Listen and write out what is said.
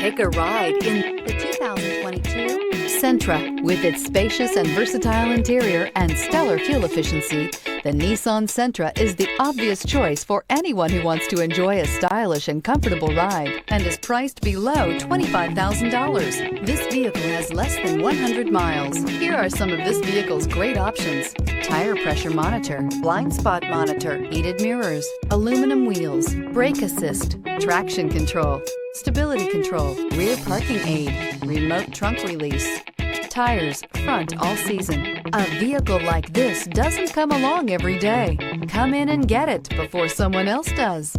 Take a ride in the 2022 Sentra. With its spacious and versatile interior and stellar fuel efficiency, the Nissan Sentra is the obvious choice for anyone who wants to enjoy a stylish and comfortable ride and is priced below $25,000. This vehicle has less than 100 miles. Here are some of this vehicle's great options: tire pressure monitor, blind spot monitor, heated mirrors, aluminum wheels, brake assist, traction control, stability control, rear parking aid, remote trunk release, tires front all season. A vehicle like this doesn't come along every day. Come in and get it before someone else does.